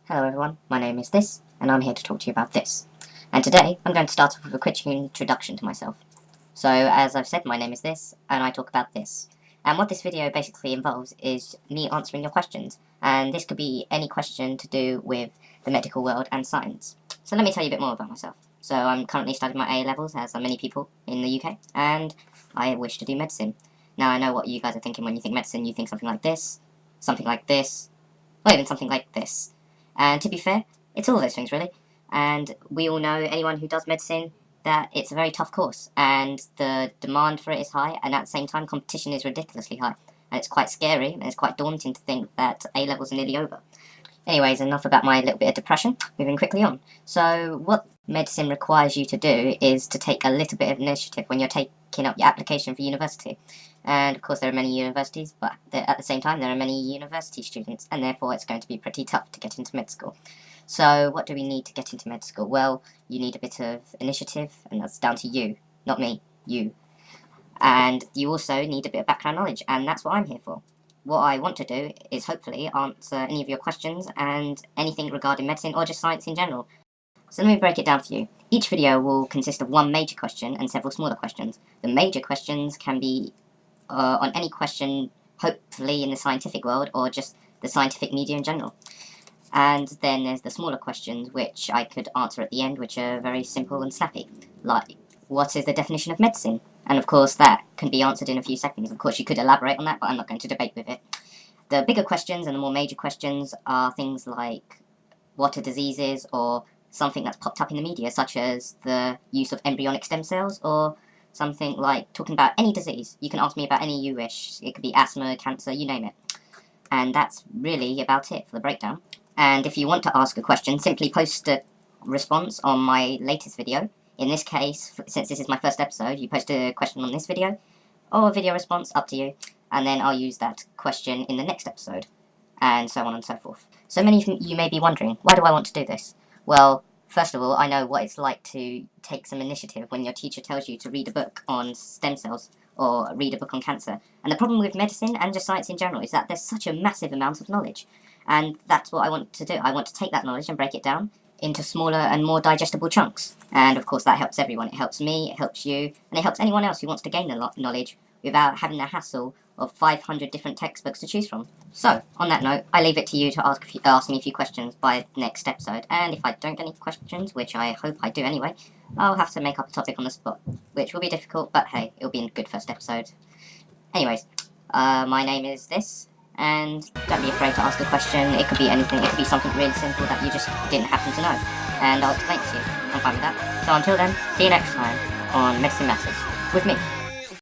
Hello everyone, my name is This, and I'm here to talk to you about this. And today, I'm going to start off with a quick introduction to myself. So, as I've said, my name is This, and I talk about this. And what this video basically involves is me answering your questions, and this could be any question to do with the medical world and science. So let me tell you a bit more about myself. So I'm currently studying my A-levels, as are many people in the UK, and I wish to do medicine. Now I know what you guys are thinking when you think medicine, you think something like this, or even something like this. And to be fair, it's all those things really. And we all know, anyone who does medicine, that it's a very tough course, and the demand for it is high, and at the same time, competition is ridiculously high. And it's quite scary, and it's quite daunting to think that A-levels are nearly over. Anyways, enough about my little bit of depression, moving quickly on. So, what medicine requires you to do is to take a little bit of initiative when you're taking up your application for university. And of course, there are many universities, but at the same time, there are many university students, and therefore it's going to be pretty tough to get into med school. So, what do we need to get into med school? Well, you need a bit of initiative, and that's down to you, not me, you. And you also need a bit of background knowledge, and that's what I'm here for. What I want to do is hopefully answer any of your questions and anything regarding medicine or just science in general. So let me break it down for you. Each video will consist of one major question and several smaller questions. The major questions can be on any question, hopefully in the scientific world or just the scientific media in general. And then there's the smaller questions, which I could answer at the end, which are very simple and snappy. Like, what is the definition of medicine? And of course, that can be answered in a few seconds. Of course, you could elaborate on that, but I'm not going to debate with it. The bigger questions and the more major questions are things like what are diseases, or something that's popped up in the media, such as the use of embryonic stem cells, or something like talking about any disease. You can ask me about any you wish. It could be asthma, cancer, you name it. And that's really about it for the breakdown. And if you want to ask a question, simply post a response on my latest video. In this case, since this is my first episode, you post a question on this video, or a video response, up to you, and then I'll use that question in the next episode, and so on and so forth. So many of you may be wondering, why do I want to do this? Well, first of all, I know what it's like to take some initiative when your teacher tells you to read a book on stem cells, or read a book on cancer. And the problem with medicine, and just science in general, is that there's such a massive amount of knowledge. And that's what I want to do. I want to take that knowledge and break it down into smaller and more digestible chunks. And of course that helps everyone. It helps me, it helps you, and it helps anyone else who wants to gain the knowledge without having the hassle of 500 different textbooks to choose from. So, on that note, I leave it to you to ask me a few questions by next episode, and if I don't get any questions, which I hope I do anyway, I'll have to make up a topic on the spot, which will be difficult, but hey, it'll be a good first episode. Anyways, my name is This, and don't be afraid to ask a question. It could be anything. It could be something really simple that you just didn't happen to know, and I'll explain it to you. I'm fine with that. So until then, see you next time on Medicine Matters with me.